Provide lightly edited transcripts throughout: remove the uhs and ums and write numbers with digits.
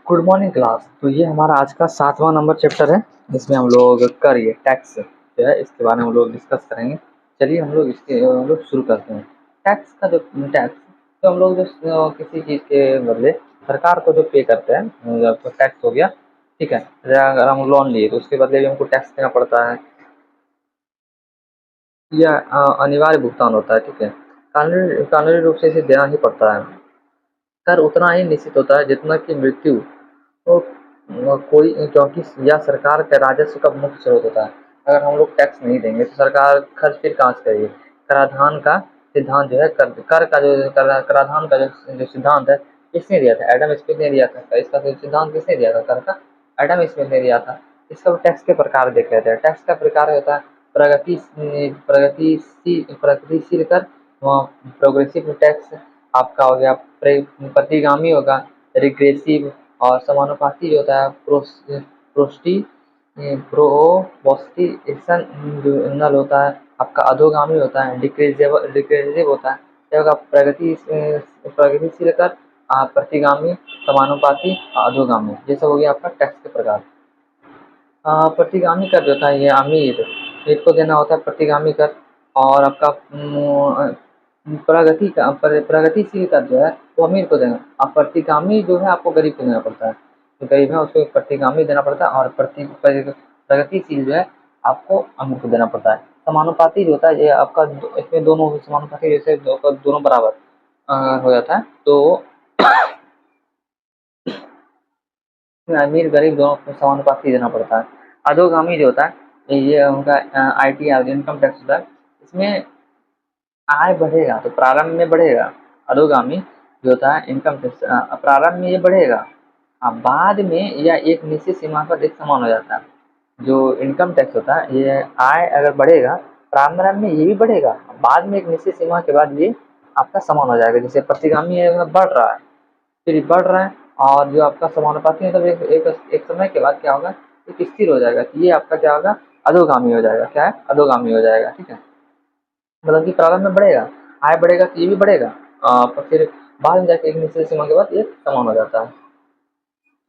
Good morning class. तो ये हमारा आज का 7वां नंबर चैप्टर है, जिसमें हम लोग कर ये टैक्स जो है इसके बारे में हम लोग डिस्कस करेंगे। चलिए हम लोग शुरू करते हैं। टैक्स का जो टैक्स तो हम लोग जो किसी चीज़ के बदले सरकार को जो पे करते हैं तो टैक्स हो गया, ठीक है। अगर हम लोन लिए तो उसके बदले भी हमको टैक्स देना पड़ता है, यह अनिवार्य भुगतान होता है, ठीक है। कानूनी रूप से इसे देना ही पड़ता है। कर उतना ही निश्चित होता है जितना कि मृत्यु तो कोई, क्योंकि यह सरकार के राजस्व का मुख्य स्रोत होता है। अगर हम लोग टैक्स नहीं देंगे तो सरकार खर्च फिर कहाँ से करेगी। कराधान का सिद्धांत जो है, कर का जो कराधान का जो सिद्धांत है, किसने दिया था? एडम स्मिथ ने दिया था। इसका सिद्धांत किसने दिया था कर का? एडम स्मिथ ने दिया था। इसका टैक्स के प्रकार देख लेते हैं। टैक्स का प्रकार होता है प्रगतिशील कर, प्रोग्रेसिव टैक्स आपका हो गया, प्रतिगामी होगा रिग्रेसिव, और समानुपाती जो होता है प्रोस्टी प्रोपोस्टिशनल होता है आपका, अधोगामी होता है डिक्रीजिव होता है। क्या होगा? प्रगतिशील कर, प्रतिगामी, समानुपाती, अधोगामी। ये सब हो गया आपका टैक्स के प्रकार। प्रतिगामी कर जो होता है ये अमीर को देना होता है प्रतिगामी कर, और आपका प्रगतिशील कर जो है वो अमीर को देना, और प्रतिगामी जो है आपको गरीब को देना पड़ता है। जो गरीब है उसको प्रतिगामी देना पड़ता है, और प्रगतिशील जो है आपको अमीर को देना पड़ता है। समानुपाती जो होता है ये आपका इसमें दोनों समानुपाती, जैसे दोनों बराबर हो जाता है तो अमीर गरीब दोनों को समानुपाती देना पड़ता है। अधोगामी जो होता है ये उनका ITR इनकम टैक्स होता है। इसमें आय बढ़ेगा तो प्रारंभ में बढ़ेगा। अधोगामी जो होता है इनकम टैक्स प्रारंभ में ये बढ़ेगा, बाद में यह एक निश्चित सीमा पर एक समान हो जाता है। जो इनकम टैक्स होता है ये आय अगर बढ़ेगा, प्रारंभ में ये भी बढ़ेगा, बाद में एक निश्चित सीमा के बाद ये आपका समान हो जाएगा। जैसे प्रतिगामी है बढ़ रहा है, फिर बढ़ रहा है, और जो आपका समानुपाती है, मतलब एक समय के बाद क्या होगा, एक स्थिर हो जाएगा। तो ये आपका क्या होगा? अधोगामी हो जाएगा। क्या है? अधोगामी हो जाएगा, ठीक है। मतलब कि प्रारंभ में बढ़ेगा, आय बढ़ेगा तो ये भी बढ़ेगा, पर फिर बाद में जाके एक निश्चित सीमा के बाद ये समान हो जाता है,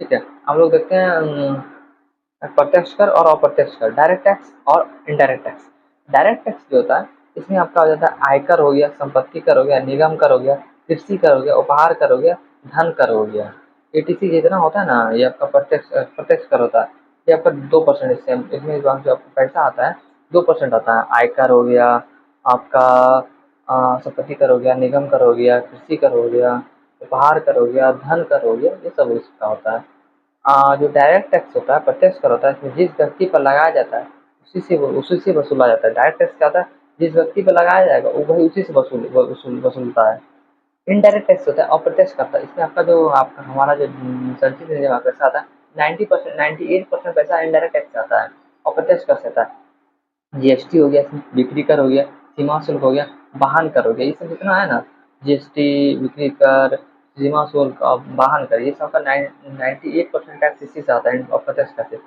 ठीक है। हम लोग देखते हैं प्रत्यक्ष कर और अप्रत्यक्ष कर, डायरेक्ट टैक्स और इनडायरेक्ट टैक्स। डायरेक्ट टैक्स जो होता है इसमें आपका हो जाता है आयकर हो गया, संपत्ति कर हो गया, निगम कर हो गया, कृषि कर हो गया, उपहार कर हो गया, धन कर हो गया। ATC जितना होता है ना, ये आपका प्रत्यक्ष प्रत्यक्ष कर होता है। ये आपका 2% इसमें जो आपका पैसा आता है 2% आता है। आयकर हो गया आपका, संपत्ति कर हो गया, निगम कर हो गया, कृषि कर हो गया, उपहार कर हो गया, धन कर हो गया, ये सब इसका होता है। जो डायरेक्ट टैक्स होता है, प्रत्यक्ष कर होता है, इसमें जिस व्यक्ति पर लगाया जाता है उसी से वसूला जाता है। डायरेक्ट टैक्स क्या होता है? जिस व्यक्ति पर लगाया जाएगा वो वही उसी से वसूलता है। इनडायरेक्ट टैक्स होता है अप्रत्यक्ष करता है। इसमें आपका जो आपका हमारा जो संचित निधि में पैसा आता है 90% 98% पैसा इनडायरेक्ट टैक्स आता है, अप्रत्यक्ष कर सकता है। GST हो गया, इसमें बिक्री कर हो गया, सीमा शुल्क हो गया, वाहन कर हो गया, ये सब जितना है ना, GST, बिक्री कर, सीमा शुल्क और वाहन कर, ये सब का 98% टैक्स इसी से आता है, अप्रत्यक्ष कर से।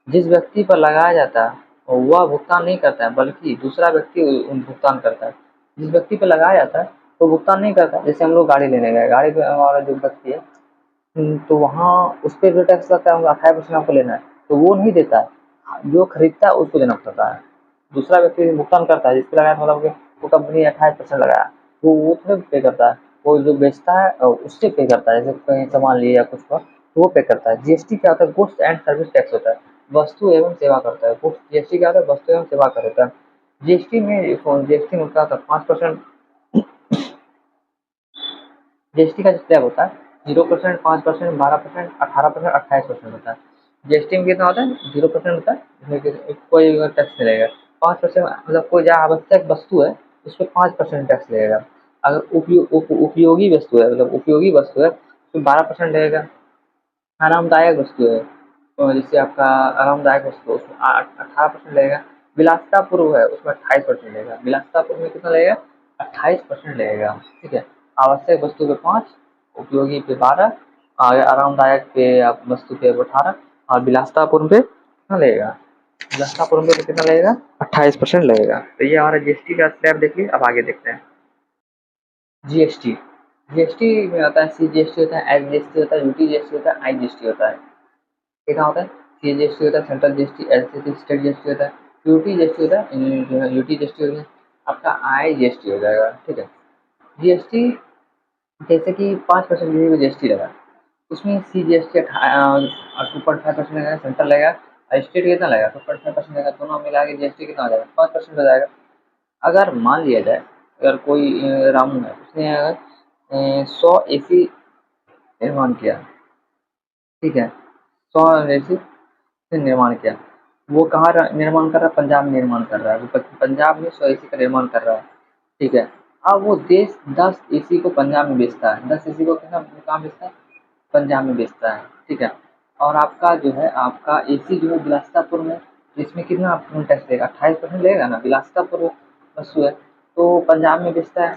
जिस व्यक्ति पर लगाया जाता है वह भुगतान नहीं करता है, बल्कि दूसरा व्यक्ति भुगतान करता है। जिस व्यक्ति पर लगाया जाता है वो भुगतान नहीं करता। जैसे हम लोग गाड़ी लेने गए, गाड़ी पे हमारा जो व्यक्ति है तो वहाँ उस पर जो टैक्स लगता है 28% आपको लेना है, तो वो नहीं देता है, जो खरीदता है उसको देना पड़ता है। दूसरा व्यक्ति भुगतान करता है, जिसपे लगाया मतलब कि वो कंपनी 28% लगाया, वो उसमें पे करता है। वो जो बेचता है उससे पे करता है, जैसे कहीं सामान लिया या कुछ का तो वो पे करता है। GST क्या होता है? गुड्स एंड सर्विस टैक्स होता है, वस्तु एवं सेवा करता है। गुड्स GST क्या होता है? वस्तु एवं सेवा कर होता है। GST में क्या होता है? 5% GST का जो स्लैब होता है 0%, 5%, 12%, 18%, 28% होता है। GST में कितना होता है? 0% होता है, इसमें कोई टैक्स नहीं लगेगा। 5% मतलब कोई जो आवश्यक वस्तु है उस पर 5% टैक्स लगेगा। अगर उपयोगी वस्तु है, मतलब उपयोगी वस्तु है तो 12% लगेगा। आरामदायक वस्तु है तो जैसे आपका आरामदायक वस्तु उसमें 18% लगेगा। विलासितापूर्व है उसमें 28% लगेगा। विलासितापूर्व में कितना लगेगा? 28% लगेगा, ठीक है। आवश्यक वस्तु पे 5, उपयोगी पे 12, आरामदायक पे आप वस्तु पे 18, और विलासितापूर्व पे कितना लगेगा? विलासितापूर्व पे कितना लगेगा? 28% लगेगा। तो ये हमारा GST का स्लैब देखिए। अब आगे देखते हैं GST। जीएसटी में होता है सीजीएसटी होता है, एसजीएसटी होता है, यूटीजीएसटी होता है, आईजीएसटी होता है। ये क्या होता है? सीजीएसटी होता है central GST, SGST state GST होता है, यूटीजीएसटी होता है जो है यूटीजीएसटी हो गया, आपका आईजीएसटी हो जाएगा। ठीक है। जीएसटी जैसे कि 5% किसी को जीएसटी लगा, उसमें सीजीएसटी 2.5% लगेगा, सेंट्रल लगेगा, और स्टेट कितना लगेगा 2.5% लगेगा, दोनों मिला के जीएसटी कितना हो जाएगा 5% हो जाएगा। अगर मान लिया जाए, अगर कोई रामू है, उसने अगर 100 एसी निर्माण किया, ठीक है, 100 एसी से निर्माण किया, वो कहाँ निर्माण कर रहा है? पंजाब में निर्माण कर रहा है, वो पंजाब में 100 एसी का निर्माण कर रहा है। ठीक है। अब वो देश 10 एसी को पंजाब में बेचता है, 10 एसी को कहाँ बेचता है? पंजाब में बेचता है। ठीक है। और आपका जो है आपका एसी जो है बिलासपुर में, इसमें कितना आपको टैक्स लेगा? 28% लेगा ना, बिलासपुर वस्तु है तो पंजाब में बेचता है,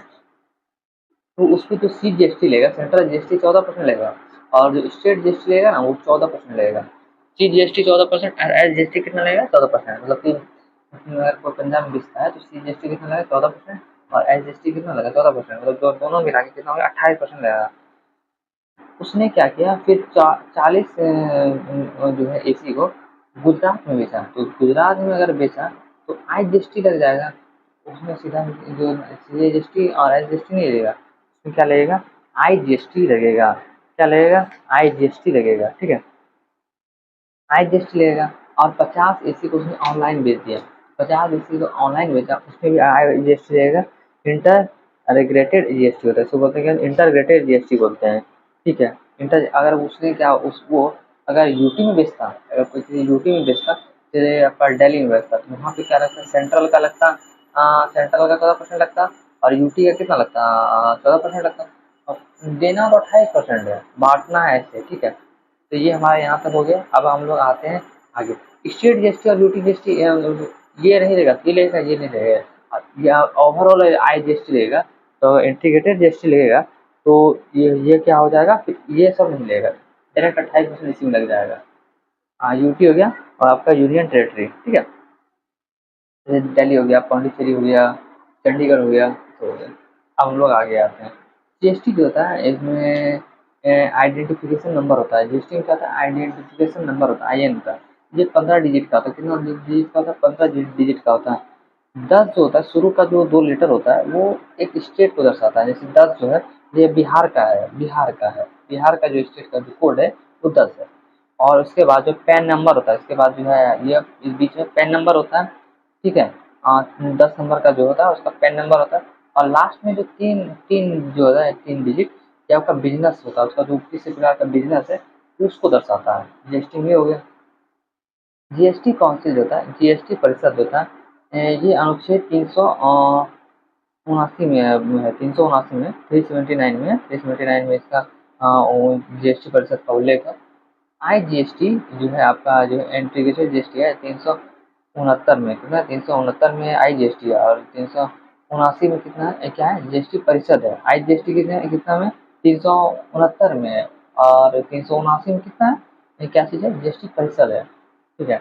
तो उसपे जो सी जीएसटी लेगा, सेंट्रल जीएसटी 14% लेगा, और जो स्टेट जीएसटी लेगा ना वो 14% लेगा। सी जीएसटी 14% और एस जीएसटी कितना लगेगा? 14%। मतलब कि अगर कोई पंजाब में बेचता है तो सी जीएसटी कितना लगेगा? 14%, और एस जीएसटी कितना लगेगा? 14%। मतलब दोनों मिला के कितना होगा? 28% लगेगा। उसने क्या किया फिर 40 जो है एसी को गुजरात में बेचा, तो गुजरात में अगर बेचा तो आई जीएसटी लग जाएगा, उसमें सीधा जो सी जीएसटी और एस जीएसटी नहीं लगेगा, उसमें क्या लगेगा? आई जीएसटी लगेगा। क्या लगेगा? आई जीएसटी लगेगा। ठीक है। आई जीएसटी लगेगा। और 50 एसी को उसने ऑनलाइन बेच दिया, 50 एसी को ऑनलाइन बेचा, उसमें भी आई जीएसटी लगेगा। इंटर रेग्रेटेड जीएसटी होता है, इसको बोलते हैं इंटरग्रेटेड जीएसटी बोलते हैं। ठीक है। इंटर अगर उसने क्या उस वो अगर यूटी में बेचता, अगर कोई चीज़ यूटी में बेचता, जैसे आपका दिल्ली में बेचता, तो वहाँ पे क्या लगता है? सेंट्रल का लगता, सेंट्रल का 14% लगता, और यूटी का कितना लगता? 14% लगता। और देना तो 28% है, बांटना है ऐसे। ठीक है। तो ये हमारे यहाँ तक हो गया। अब हम लोग आते हैं आगे। स्टेट जीएसटी और यूटी जीएसटी ये नहीं रहेगा, ये लगेगा, ये नहीं रहेगा, या ओवरऑल आई जीएसटी लगेगा, तो इंटीग्रेटेड जीएसटी लगेगा, तो ये क्या हो जाएगा? फिर ये सब नहीं लगेगा, डायरेक्ट 28% इसी में लग जाएगा। यूटी हो गया, और आपका यूनियन टेरेटरी। ठीक है। जैसे दिल्ली हो गया, पौंडीचेरी हो गया, चंडीगढ़ हो गया, तो हो गया। अब हम लोग आगे आते हैं। जीएसटी जो होता है इसमें आइडेंटिफिकेशन नंबर होता है। जीएसटी में क्या होता है? आइडेंटिफिकेशन नंबर होता है, आईएन होता है। ये 15 डिजिट का होता है। कितना डिजिट का होता है? 15 डिजिट का होता है। 10 जो होता है, शुरू का जो 2 लेटर होता है वो एक स्टेट को दर्शाता है। जैसे 10 जो है ये बिहार का है, बिहार का है, बिहार का जो स्टेट का जो कोड है वो 10 है। और उसके बाद जो पैन नंबर होता है, इसके बाद जो है ये इस बीच में पैन नंबर होता है। ठीक है। 10 नंबर का जो होता है उसका पैन नंबर होता है। और लास्ट में जो तीन तीन जो होता है, 3 डिजिट, ये आपका बिजनेस होता है, उसका जो किस प्रकार का बिजनेस है उसको दर्शाता है। जीएसटी में हो गया। जीएसटी काउंसिल होता है, जीएसटी परिषद होता है, ये अनुच्छेद 379 में है, 379 में, 379 में, 379 में इसका जीएसटी परिषद का उल्लेख है। आई जीएसटी जो है आपका जो इंटीग्रेटेड जीएसटी है 369 में, कितना? 369 में आई जीएसटी है, और 379 में कितना है? क्या है? जीएसटी परिषद है। आई जीएसटी कितना में? 369 में है, और 379 में कितना है? ये क्या चीज़ है? जीएसटी परिषद है। ठीक है।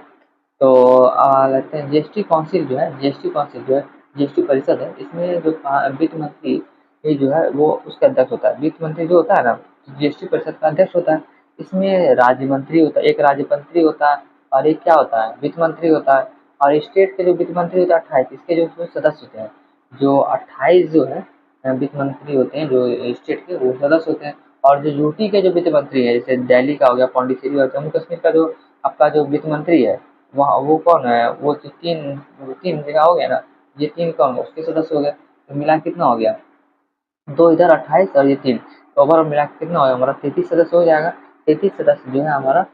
तो लगते हैं जीएसटी काउंसिल जो है, जीएसटी काउंसिल जो है जीएसटी परिषद है, इसमें जो वित्त मंत्री ये जो है वो उसका अध्यक्ष होता है। वित्त मंत्री जो होता है ना, जीएसटी परिषद का अध्यक्ष होता है। इसमें राज्य मंत्री होता है, एक राज्य मंत्री होता है, और एक क्या होता है? वित्त मंत्री होता है। और स्टेट के जो वित्त मंत्री होता है 28, इसके जो उसमें सदस्य होते हैं, जो 28 जो है वित्त मंत्री होते हैं जो स्टेट के, वो सदस्य होते हैं। और जो यूटी के जो वित्त मंत्री है, जैसे दिल्ली का हो गया, पौंडीचेरी और जम्मू कश्मीर का जो आपका जो वित्त मंत्री है, वहाँ वो कौन है? वो जो तीन जगह हो गया ना, ये तीन कौन? उसके सदस्य हो गए, तो मिला के कितना हो गया? दो इधर 28 और ये 3, तो ओवरऑल मिला के कितना हो गया हमारा? 33 सदस्य हो जाएगा। 33 सदस्य जो है हमारा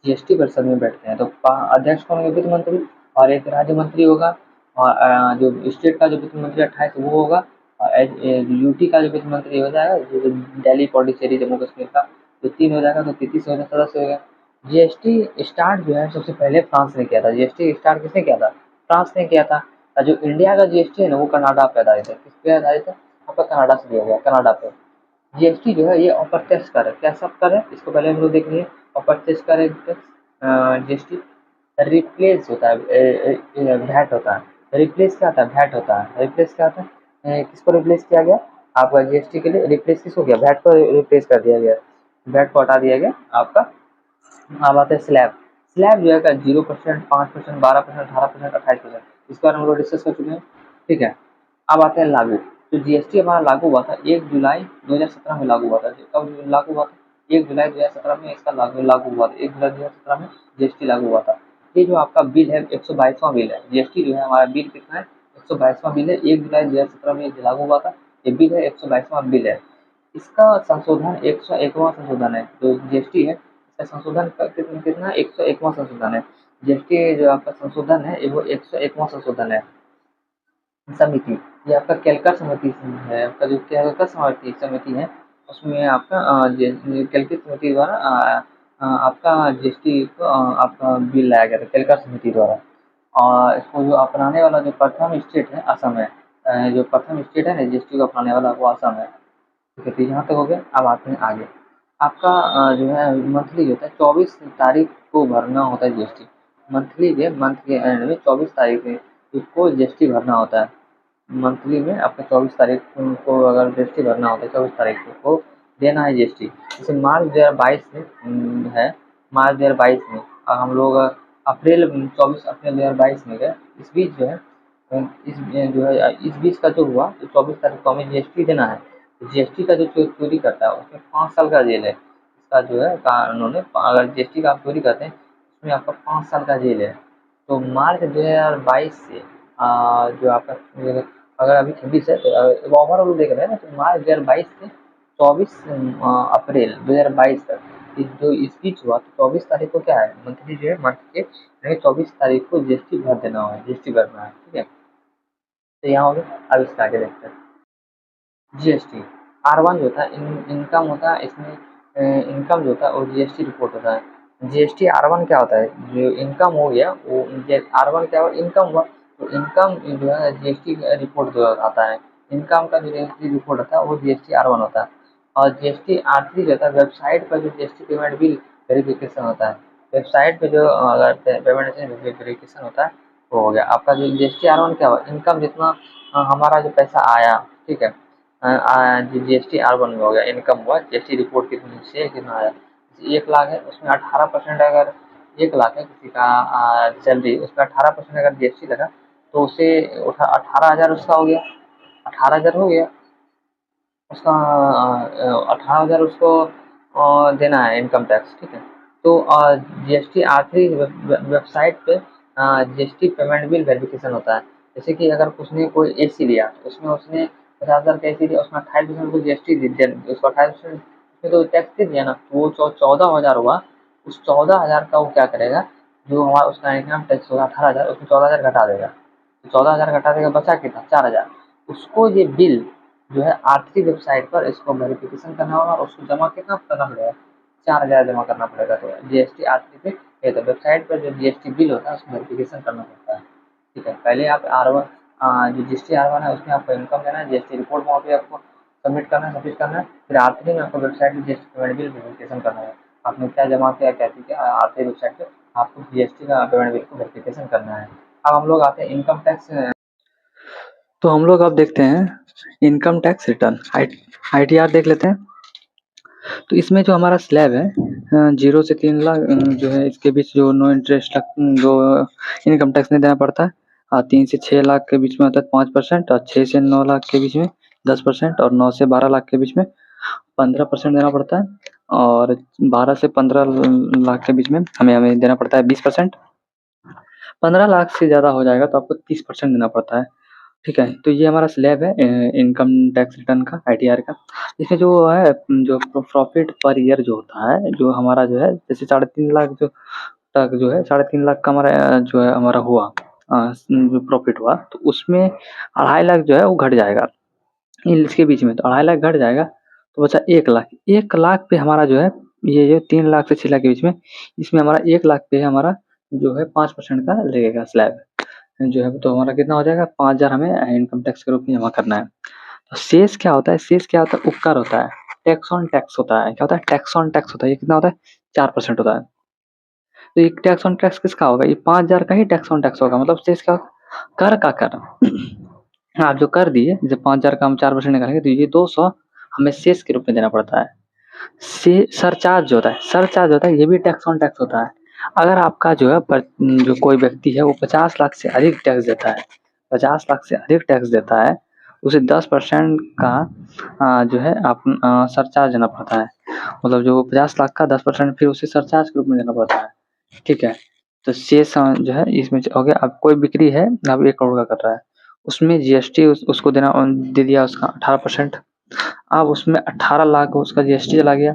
जीएसटी परिषद में बैठते हैं। तो अध्यक्ष कौन होंगे? वित्त मंत्री, और एक राज्य मंत्री होगा, और जो स्टेट का जो वित्त मंत्री 28 वो होगा, और यूटी का जो वित्त मंत्री हो जाएगा, जो दिल्ली, पौंडीचेरी, जम्मू कश्मीर का, तो 3 हो जाएगा, तो 33 हो जाएगा सदस्य हो गया। जीएसटी स्टार्ट जो है सबसे पहले फ्रांस ने किया था। जीएसटी स्टार्ट किसने किया था? फ्रांस ने किया था। और जो इंडिया का जीएसटी है ना वो कनाडा पे आधारित है। किस पे आधारित है? आपका कनाडा से लिया गया, कनाडा पे। जीएसटी जो है ये अप्रत्यक्ष कर है। क्या सब कर है? इसको पहले हम लोग देख लिए। अप्रत्यक्ष कर है जीएसटी। रिप्लेस होता है, वैट होता है। रिप्लेस क्या होता है? वैट होता है। रिप्लेस क्या होता है? किसको रिप्लेस किया गया? आपका जीएसटी के लिए रिप्लेस किसको किया, वैट को रिप्लेस कर दिया गया, वैट को हटा दिया गया आपका। अब आता है स्लैब। स्लैब जो है 0%, 5%, 12%, 18%, 28%, इसके बारे में हम लोग डिस्कस कर चुके हैं, ठीक है। अब आता है लागू। तो जीएसटी हमारा लागू हुआ था 1 जुलाई 2017 में लागू हुआ था। कब लागू हुआ था? 1 जुलाई 2017 में इसका लागू हुआ था। 1 जुलाई 2017 में जीएसटी लागू हुआ था। ये जो आपका बिल है 122वां बिल है। जीएसटी जो है हमारा बिल कितना है? 122वां बिल है। 1 जुलाई 2017 में ये लागू हुआ था। ये बिल है 122वां बिल है। इसका संशोधन 101वां संशोधन है। जो जीएसटी है इसका संशोधन कितना 101वां संशोधन है। जीएसटी जो आपका संशोधन है वो 101वां संशोधन है। समिति, ये आपका कैलका समिति है। आपका जो कैलका समिति है उसमें आपका कैलका समिति द्वारा आपका जीएसटी को आपका बिल लाया गया था कैलका समिति द्वारा। और इसको जो अपनाने वाला जो प्रथम स्टेट है असम है। जो प्रथम स्टेट है ना जीएसटी को अपनाने वाला वो असम है। ठीक है, तो यहाँ तक हो गया। अब आते हैं आगे। आपका जो है मंथली जो होता है 24 तारीख को भरना होता है जीएसटी। मंथली के मंथ के एंड में 24 तारीख को जीएसटी भरना होता है। मंथली में आपका 24 तारीख को अगर जीएसटी भरना होता है 24 तारीख को देना है जीएसटी। जैसे मार्च 2022 में है। मार्च 2022 में हम लोग अप्रैल 24 अप्रैल 2022 में गए। इस बीच जो है इस बीच का जो हुआ तो 24 तारीख को हमें जीएसटी देना है। जीएसटी का जो चोरी करता है उसमें 5 साल का जेल है। इसका जो है कानून है, अगर जीएसटी का आप चोरी करते हैं उसमें आपका 5 साल का जेल है। तो मार्च 2022 से जो आपका अगर अभी 26 है तो ओवरऑल देख रहे हैं ना, तो मार्च 2022 से 24 अप्रैल 2022 तक जो इस बीच हुआ तो 24 तारीख को क्या है मंथली जो है मंथ के 24 तारीख को जीएसटी भर देना है, जीएसटी भरना है, ठीक है। तो यहाँ हो गया। अब इसका आगे देखते हैं। जीएसटी R1 जो होता है इनकम होता है। इसमें इनकम जो होता है वो जीएसटी रिपोर्ट होता है। जीएसटी R1 क्या होता है? जो इनकम हो गया वो R1 क्या हुआ? इनकम हुआ। तो इनकम जो है जीएसटी रिपोर्ट जो आता है, इनकम का जो जीएसटी रिपोर्ट होता है वो जीएसटी R1 होता है। और जीएसटी R3 जो होता है वेबसाइट पर जो जीएसटी पेमेंट बिल वेरिफिकेशन होता है। वेबसाइट पे जो अगर पेमेंट वेरिफिकेशन होता है वो हो गया। आपका जो जीएसटी R1 क्या हुआ? इनकम जितना हमारा जो पैसा आया, ठीक है। जीएसटी R1 में हो गया। इनकम हुआ जीएसटी रिपोर्ट कितनी से कितना आया। 1 लाख है उसमें 18%, अगर 1 लाख है किसी का सैलरी उसमें 18% अगर जीएसटी लगा तो उसे 18,000 उसका हो गया। 18,000 हो गया उसका। 18,000 उसको देना है इनकम टैक्स, ठीक है। तो जीएसटी R3 वेबसाइट पे जीएसटी पेमेंट बिल वेरिफिकेशन होता है। जैसे कि अगर उसने कोई एसी लिया तो उसमें उसने 50,000 का एसी लिया, उसमें 28% को जीएसटी उसको 28% उसमें तो टैक्स दे दिया ना, तो वो 14,000 हुआ। उस 14,000 का वो क्या करेगा, जो हमारा उसका इनकम टैक्स होगा 18,000, उसमें 14,000 घटा देगा। तो 14,000 घटा देगा, बचा कितना? 4,000। उसको ये बिल जो है आर्थिक वेबसाइट पर इसको वेरिफिकेशन करना होगा और उसको जमा कितना करना पड़ेगा? 4,000 जमा करना पड़ेगा। तो जीएसटी आर्थिक पे ये तो वेबसाइट पर जो जीएसटी बिल होता है उसको वेरिफिकेशन करना पड़ता है, ठीक है। पहले आप R1 जो जीएसटी R1 है उसमें आपको इनकम देना है, जीएसटी रिपोर्ट वहाँ पे आपको सबमिट करना है। फिर आखिरी में आपको वेबसाइट में जीएसटी पेमेंट बिल वेरिफिकेशन करना है। आपने क्या जमा किया क्या किया आर्थिक वेबसाइट पे आपको जीएसटी का पेमेंट बिल को वेरिफिकेशन करना है। अब हम लोग आते हैं इनकम टैक्स। तो हम लोग अब देखते हैं इनकम टैक्स रिटर्न ITR देख लेते हैं। तो इसमें जो हमारा स्लैब है 0 से 3 लाख जो है इसके बीच जो नो इंटरेस्ट जो इनकम टैक्स नहीं देना पड़ता है। 3 से 6 लाख के बीच में होता है 5%, और 6 से 9 लाख के बीच में 10%, और 9 से 12 लाख के बीच में 15% देना पड़ता है, और 12 से 15 लाख के बीच में हमें देना पड़ता है 20%। 15 लाख से ज़्यादा हो जाएगा तो आपको 30% देना पड़ता है, ठीक है। तो ये हमारा स्लैब है इनकम टैक्स रिटर्न का ITR का। इसमें जो है जो प्रॉफिट पर ईयर जो होता है, जो हमारा जो है जैसे 3.5 लाख जो तक जो है 3.5 लाख का हमारा जो है हमारा हुआ जो प्रॉफिट हुआ, तो उसमें 2.5 लाख जो है वो घट जाएगा इसके बीच में। तो 2.5 लाख घट जाएगा तो बचा 1 लाख। 1 लाख पे हमारा जो है ये जो 3 लाख से 6 लाख के बीच में, इसमें हमारा 1 लाख पे हमारा जो है 5% का लगेगा स्लैब जो है। तो हमारा कितना हो जाएगा? 5,000 हमें इनकम टैक्स के रूप में जमा करना है। तो शेष क्या होता है? शेष क्या होता है? उपकर होता है, टैक्स ऑन टैक्स होता है। क्या होता है? टैक्स ऑन टैक्स होता है। ये कितना होता है? 4% होता है। तो ये टैक्स ऑन टैक्स किसका होगा? ये 5,000 का ही टैक्स ऑन टैक्स होगा। मतलब शेष क्या? कर का कर आप जो कर दिए, जैसे 5,000 का हम 4% निकालेंगे तो ये 200 हमें शेष के रूप में देना पड़ता है। से सरचार्ज होता है, सरचार्ज होता है, ये भी टैक्स ऑन टैक्स होता है। अगर आपका जो है जो कोई व्यक्ति है वो 50 लाख से अधिक टैक्स देता है, 50 लाख से अधिक टैक्स देता है, उसे 10% का जो है आप सरचार्ज देना पड़ता है। मतलब जो 50 लाख का 10% फिर उसे सरचार्ज के रूप में देना पड़ता है। ठीक है, तो शेष जो है इसमें हो गया। अब कोई बिक्री है, अब 1 करोड़ का कर रहा है, उसमें जीएसटी उसको देना दे दिया उसका 18%। अब उसमें 18 लाख उसका जीएसटी चला गया,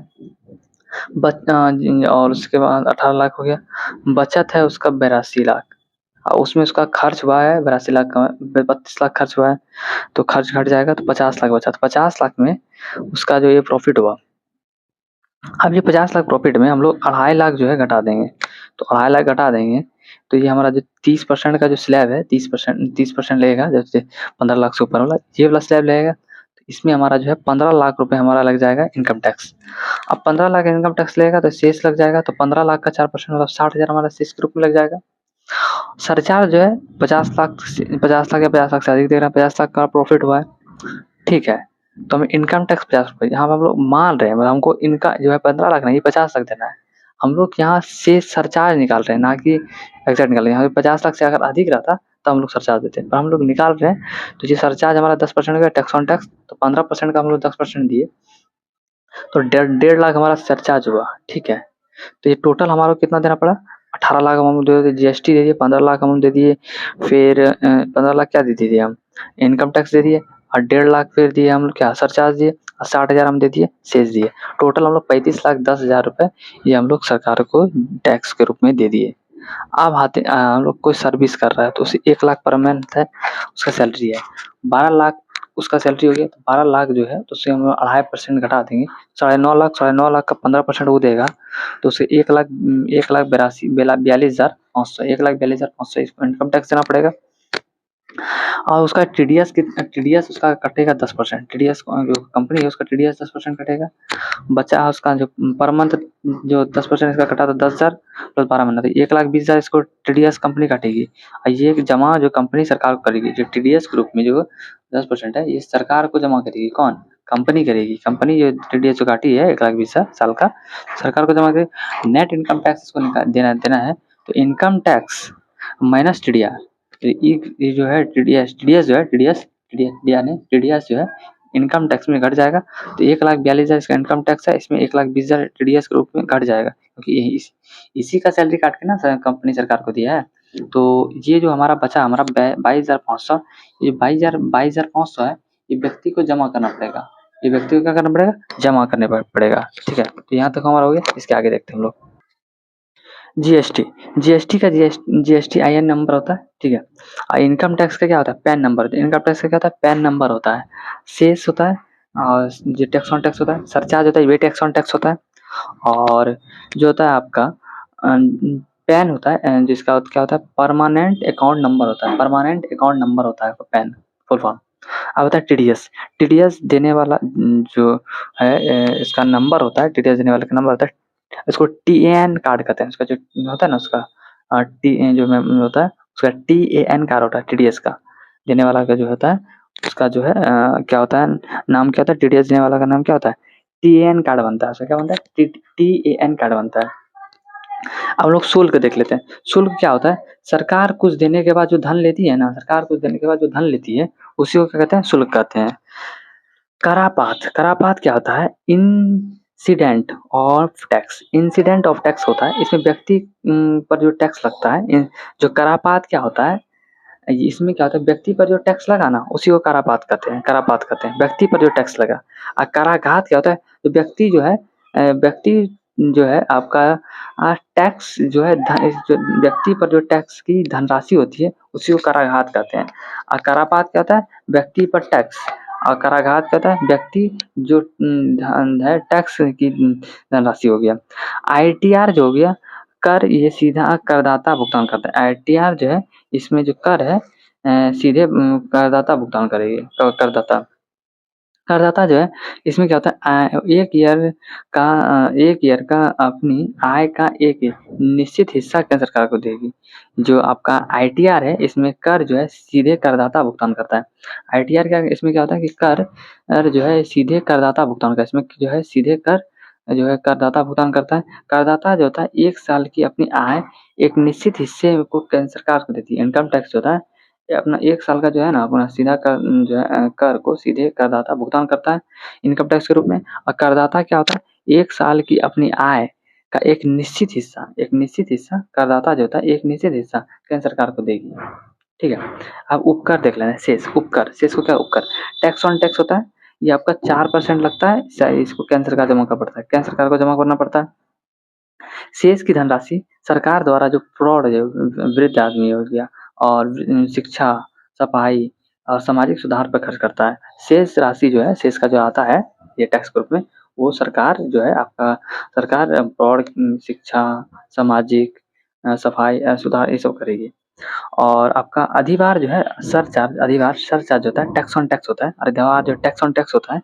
और उसके बाद 18 लाख हो गया। बचत है उसका 82 लाख, और उसमें उसका खर्च हुआ है 82 लाख का, 32 लाख खर्च हुआ है, तो खर्च घट जाएगा तो 50 लाख बचा। तो 50 लाख में उसका जो ये प्रॉफिट हुआ, अब ये 50 लाख प्रॉफिट में हम लोग 2.5 लाख जो है घटा देंगे, तो 2.5 लाख घटा देंगे तो ये हमारा जो 30% का जो स्लैब है, 30% लगेगा, जैसे 15 लाख से ऊपर वाला ये वाला स्लैब लगेगा, तो इसमें हमारा जो है 15 लाख रुपए हमारा लग जाएगा इनकम टैक्स। अब 15 लाख इनकम टैक्स लगेगा तो शेष लग जाएगा, तो 15 लाख का 4% मतलब 60,000 हमारा शेष के रूप में लग जाएगा। सरचार्ज जो है 50 लाख या 50 लाख से अधिक दे रहा है, 50 लाख का प्रॉफिट हुआ है, ठीक है, तो हमें इनकम टैक्स 50 रुपये, यहाँ पे हम लोग मान रहे हैं, मतलब हमको इनका जो है 15 लाख नहीं 50 लाख देना है, हम लोग यहाँ से सरचार्ज निकाल रहे हैं, ना कि एग्जैक्ट निकाल रहे हैं। यहाँ पे 50 लाख से अगर अधिक रहता तो हम लोग सरचार्ज देते हैं, पर हम लोग निकाल रहे हैं, तो ये सरचार्ज हमारा 10% का टैक्स ऑन टैक्स, तो 15% का हम लोग 10% दिए, तो 1.5 लाख हमारा सरचार्ज हुआ। ठीक है, तो ये टोटल हमारा कितना देना पड़ा, 18 लाख हम दे दिए, जीएसटी दे दिए, 15 लाख हम दे दिए, फिर 15 लाख क्या दे दिए हम, इनकम टैक्स दे दिए, और 1.5 लाख फिर दिए हम लोग क्या, सरचार्ज दिए, और 60,000 हम दे दिए शेष दिए। टोटल हम लोग 35,10,000 रुपए ये हम लोग सरकार को टैक्स के रूप में दे दिए। अब हम लोग कोई सर्विस कर रहा है तो उसे 1 लाख पर मंथ है उसका सैलरी है, 12 लाख उसका सैलरी हो गया, तो 12 लाख जो है तो उससे हम 2.5% घटा देंगे, 9.5 लाख का 15% वो देगा, तो उसे 1,42,500 1,42,500 इनकम टैक्स देना पड़ेगा। और उसका टीडीएस उसका कटेगा 10%, टीडीएस जो कंपनी है उसका टीडीएस 10% कटेगा। बचा उसका जो पर मंथ जो 10% इसका कटा, तो 10,000 प्लस 12 महीना, तो 1,20,000 इसको टीडीएस कंपनी काटेगी, और ये जमा जो कंपनी सरकार को करेगी, जो टीडीएस ग्रुप में जो 10% है ये सरकार को जमा करेगी, कौन, कंपनी करेगी। कंपनी जो टीडीएस जो काटी है 1,20,000 साल का, सरकार को जमा करेगी। नेट इनकम टैक्स इसको देना है, तो इनकम टैक्स माइनस टीडीआर, ये जो है टीडीएस जो है टीडीएस जो है इनकम टैक्स में घट जाएगा, तो 1,42,000 इसका इनकम टैक्स है, इसमें 1,20,000 टीडीएस के रूप में घट जाएगा, क्योंकि इसी का सैलरी काट के ना कंपनी सरकार को दिया है। तो ये जो हमारा बचा, हमारा 22,500, ये 22,500 है, ये व्यक्ति को जमा करना पड़ेगा, ये व्यक्ति को क्या करना पड़ेगा, जमा करने पड़ेगा। ठीक है, तो यहाँ तक हमारा हो गया, इसके आगे देखते हैं हम लोग। जीएसटी, जीएसटी का जीएसटी आईएन नंबर होता है, ठीक है। और इनकम टैक्स का क्या होता है, पैन नंबर, इनकम टैक्स का क्या होता है, पैन नंबर होता है। सेस होता है, और जो टैक्स ऑन टैक्स होता है, सरचार्ज होता है, ये टैक्स ऑन टैक्स होता है, और जो होता है आपका पैन होता है, जिसका क्या होता है, परमानेंट अकाउंट नंबर होता है, परमानेंट अकाउंट नंबर होता है पैन, फुल फॉर्म। अब होता है टीडीएस, टीडीएस देने वाला जो है इसका नंबर होता है, टीडीएस देने वाले का नंबर होता है, इसको टीएन कार्ड कहते हैं, उसका जो होता है ना उसका टी जो होता है उसका टीएन कार्ड होता है, टीडीएस का देने वाला का जो होता है उसका जो है क्या होता है, नाम क्या होता है, टीडीएस देने वाला का नाम क्या होता है, टीएन कार्ड बनता है, उसका क्या बनता है, टीएन कार्ड बनता है। अब लोग शुल्क देख लेते हैं। शुल्क क्या होता है, सरकार कुछ देने के बाद जो धन लेती है ना, सरकार कुछ देने के बाद जो धन लेती है उसी को क्या कहते हैं, शुल्क कहते हैं। करापात, करापात क्या होता है, incident of tax, incident of tax होता है, इसमें व्यक्ति पर जो टैक्स लगता है। जो करापात क्या होता है, इसमें क्या होता है, व्यक्ति पर जो टैक्स लगा ना उसी को करापात कहते हैं, करापात कहते हैं, व्यक्ति पर जो टैक्स लगा। और कराघात क्या होता है, तो व्यक्ति जो है व्यक्ति जो है आपका टैक्स जो है जो व्यक्ति पर जो टैक्स की धनराशि होती है उसी को कराघात कहते हैं। और करापात क्या होता है, व्यक्ति पर टैक्स, और कराघात कहता है व्यक्ति जो धन है टैक्स की धनराशि हो गया। आईटीआर जो हो गया, कर ये सीधा करदाता भुगतान करता है। आईटीआर जो है इसमें जो कर है सीधे करदाता भुगतान करेगी, करदाता। करदाता जो है इसमें क्या होता है, एक ईयर का अपनी आय का एक निश्चित हिस्सा केंद्र सरकार को देगी। जो आपका आईटीआर है इसमें कर जो है सीधे करदाता भुगतान करता है। आईटीआर क्या इसमें क्या होता है कि कर जो है सीधे करदाता भुगतान करता है। इसमें जो है सीधे कर जो है करदाता भुगतान करता है। करदाता जो होता है 1 साल की अपनी आय एक निश्चित हिस्से को केंद्र सरकार को देती है। इनकम टैक्स जो होता है ये अपना 1 साल का जो है ना अपना सीधा कर जो है कर को सीधे करदाता भुगतान करता है इनकम टैक्स के रूप में। और करदाता क्या होता है 1 साल की अपनी आय का एक निश्चित हिस्सा करदाता जो होता है एक निश्चित हिस्सा केंद्र सरकार को देगी। ठीक है। अब उपकर देख लेना शेष उपकर। शेष को क्या उपकर टैक्स ऑन टैक्स होता है। ये आपका 4% लगता है। इसको केंद्र सरकार जमा करना पड़ता है। केंद्र सरकार को जमा करना पड़ता है। शेष की धनराशि सरकार द्वारा जो फ्रॉड जो वृद्ध आदमी हो गया और शिक्षा, सफाई और सामाजिक सुधार पर खर्च करता है। शेष राशि जो है शेष का जो आता है ये टैक्स के रूप में वो सरकार जो है आपका सरकार फ्रॉड, शिक्षा, सामाजिक सफाई सुधार ये सब करेगी। और आपका अधिभार जो है अधिभार सरचार्ज होता है टैक्स ऑन टैक्स होता है। अधिभार जो टैक्स ऑन टैक्स होता है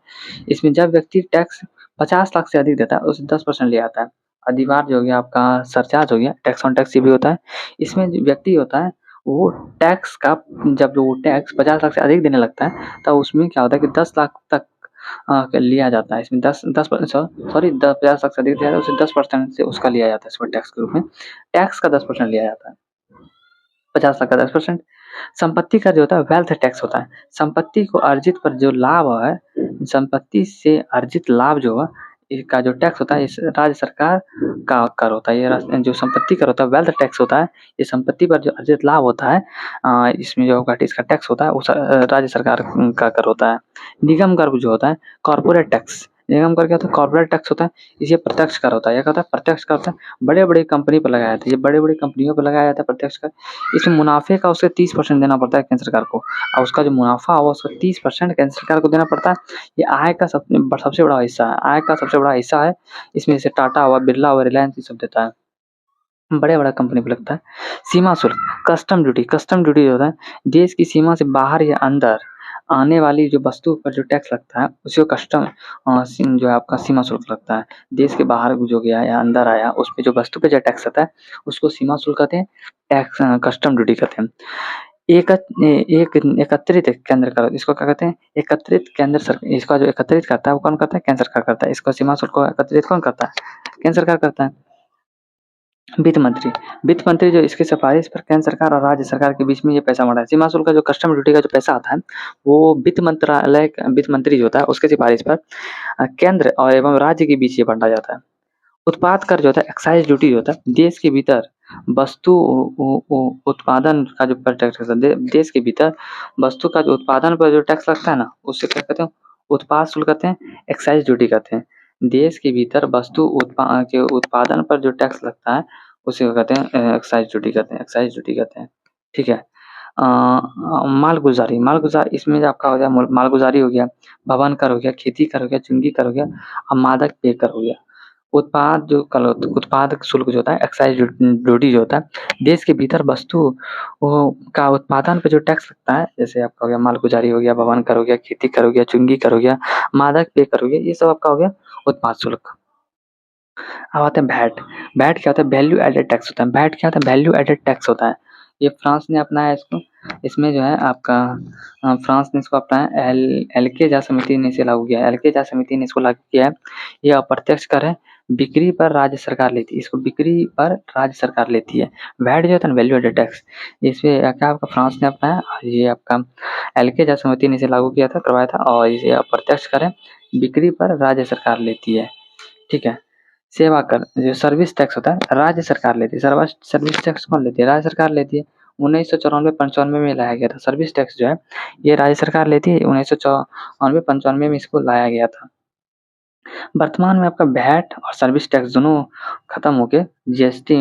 इसमें जब व्यक्ति टैक्स 50 लाख से अधिक देता है उसे 10% ले आता है। अधिभार जो हो गया आपका सरचार्ज हो गया टैक्स ऑन टैक्स ये भी होता है। इसमें जो व्यक्ति होता है वो टैक्स का जब वो टैक्स 50 लाख से अधिक देने लगता है तब उसमें क्या होता है कि 10 लाख तक लिया जाता है। इसमें 50 लाख से अधिक दिया जाता है उसे 10% से उसका लिया जाता है इसमें टैक्स के रूप में। टैक्स का 10% लिया जाता है। 50 लाख का 10%। संपत्ति का जो होता है वेल्थ टैक्स होता है। संपत्ति को अर्जित पर जो लाभ है संपत्ति से अर्जित लाभ जो है इसका जो टैक्स होता है इस राज्य सरकार का कर होता है। ये जो संपत्ति कर होता है वेल्थ टैक्स होता है। ये संपत्ति पर जो अर्जित लाभ होता है इसमें जो होगा इसका टैक्स होता है वो राज्य सरकार का कर होता है। निगम कर जो होता है कॉर्पोरेट टैक्स। निगम कर क्या होता है कॉर्पोरेट टैक्स होता है। इसे प्रत्यक्ष कर होता है। ये क्या होता है प्रत्यक्ष कर होता है बड़े-बड़े कंपनी पर लगाया जाता है। ये बड़े-बड़े कंपनियों पर लगाया जाता है प्रत्यक्ष कर। इसमें मुनाफे का उसे 30% देना पड़ता है केंद्र सरकार को और उसका जो मुनाफा होगा उसका 30% केंद्र सरकार को देना पड़ता है। ये आय का सबसे बड़ा हिस्सा है। आय का सबसे बड़ा हिस्सा है। इसमें जैसे टाटा हुआ, बिरला हुआ, रिलायंस ये सब देता है। बड़ा कंपनी पे लगता है। सीमा शुल्क, कस्टम ड्यूटी जो होता है देश की सीमा से बाहर या अंदर आने वाली जो वस्तु पर जो टैक्स लगता है उसी को कस्टम जो है आपका सीमा शुल्क लगता है। देश के बाहर जो गया या अंदर आया उस पे जो वस्तु पे जो टैक्स आता है उसको सीमा शुल्क कहते हैं। टैक्स कस्टम ड्यूटी कहते हैं। एकत्रित केंद्र कर इसको क्या कहते हैं एकत्रित केंद्र सरकार। इसका जो एकत्रित करता है वो कौन करता है केंद्र सरकार करता है। इसको सीमा शुल्क को एकत्रित कौन करता है केंद्र सरकार करता है। वित्त मंत्री जो इसकी सिफारिश पर केंद्र सरकार और राज्य सरकार के बीच में ये पैसा बँटा है। सीमा शुल्क का जो कस्टम ड्यूटी का जो पैसा आता है वो वित्त मंत्री जो होता है उसके सिफारिश पर केंद्र और एवं राज्य के बीच ये बाँटा जाता है। उत्पाद कर जो होता है एक्साइज ड्यूटी जो होता है देश के भीतर वस्तु उत्पादन का जो टैक्स होता है देश के भीतर वस्तु का जो उत्पादन पर जो टैक्स लगता है ना उसे क्या कहते हैं उत्पाद शुल्क कहते हैं एक्साइज ड्यूटी कहते हैं। देश के भीतर वस्तु के उत्पादन पर जो टैक्स लगता है उसे क्या कहते हैं एक्साइज ड्यूटी कहते हैं। ठीक है। मालगुजारी इसमें जो आपका हो गया मालगुजारी हो गया, भवन कर हो गया, खेती कर हो गया, चुंगी कर हो गया और मादक पेय कर हो गया। उत्पाद शुल्क जो होता है एक्साइज ड्यूटी जो होता है देश के भीतर वस्तु का उत्पादन पे जो टैक्स लगता है जैसे आपका हो गया मालगुजारी हो गया, भवन कर हो गया, खेती कर हो गया, चुंगी कर हो गया, मादक पेय कर हो गया, ये सब आपका हो गया उत्पाद शुल्क। अब आते हैं वैट। वैट क्या होता है वैल्यू एडेड टैक्स होता है। वैट क्या होता है वैल्यू एडेड टैक्स होता है। ये फ्रांस ने अपनाया इसको। इसमें जो है आपका फ्रांस ने इसको अपनाया। एलकेजा समिति ने इसे लागू किया है। एलकेजा समिति ने इसको लागू किया है। ये अप्रत्यक्ष कर है। बिक्री पर राज्य सरकार लेती है। इसको बिक्री पर राज्य सरकार लेती है। वैट जो होता है ना वैल्यू एडेड टैक्स इसमें क्या आपका फ्रांस ने अपनाया। ये आपका एलकेजा समिति ने इसे लागू किया था करवाया था और इसे अप्रत्यक्ष कर है बिक्री पर राज्य सरकार लेती है। ठीक है। सेवा कर जो सर्विस टैक्स होता है राज्य सरकार लेती है। सर्विस टैक्स कौन लेती है राज्य सरकार लेती है। 1994-95 में लाया गया था सर्विस टैक्स जो है ये राज्य सरकार लेती है। 1994-95 में इसको लाया गया था। वर्तमान में आपका वैट और सर्विस टैक्स दोनों खत्म होके जीएसटी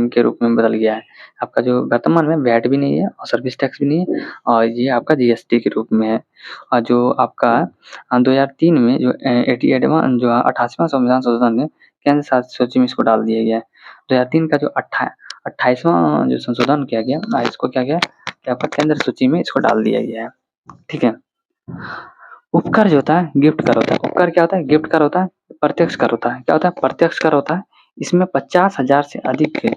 के रूप में बदल गया है। आपका जो वर्तमान में वैट भी नहीं है और सर्विस टैक्स भी नहीं है और ये आपका जीएसटी के रूप में है। और जो आपका 2003 में जो 88वां जो 88वां संविधान संशोधन में केंद्र शासित सूची में इसको डाल दिया गया है। 2003 का जो 28वां जो संशोधन किया गया इसको क्या गया कि आपका केंद्र सूची में इसको डाल दिया गया है। ठीक है। उपकर जो होता है गिफ्ट कर होता है। उपकर क्या होता है? गिफ्ट कर होता है। प्रत्यक्ष कर होता है। क्या होता है? प्रत्यक्ष कर होता है। इसमें 50,000 से अधिक के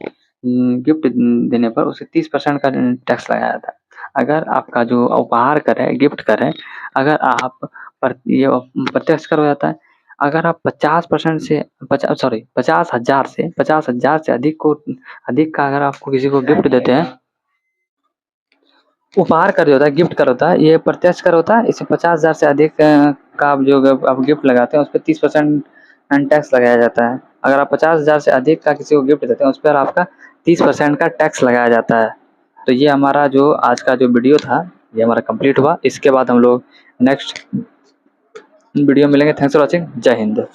गिफ्ट देने पर उसे 30% का टैक्स लगाया जाता है। अगर आपका जो उपहार कर है, गिफ्ट कर है, अगर आप ये प्रत्यक्ष कर हो जाता है। अगर आप 50% से 50,000 से अधिक का अगर आपको किसी को गिफ्ट देते हैं, उपहार कर जो होता है, गिफ्ट कर होता है, ये प्रत्यक्ष कर होता है। इसमें 50,000 से अधिक का आप जो आप गिफ्ट लगाते हैं उस पर 30% टैक्स लगाया जाता है। अगर आप 50,000 से अधिक का किसी को गिफ्ट देते हैं उस पर आपका 30% का टैक्स लगाया जाता है। तो ये हमारा जो आज का जो वीडियो था ये हमारा कंप्लीट हुआ। इसके बाद हम लोग नेक्स्ट वीडियो मिलेंगे। Thanks for watching. जय हिंद।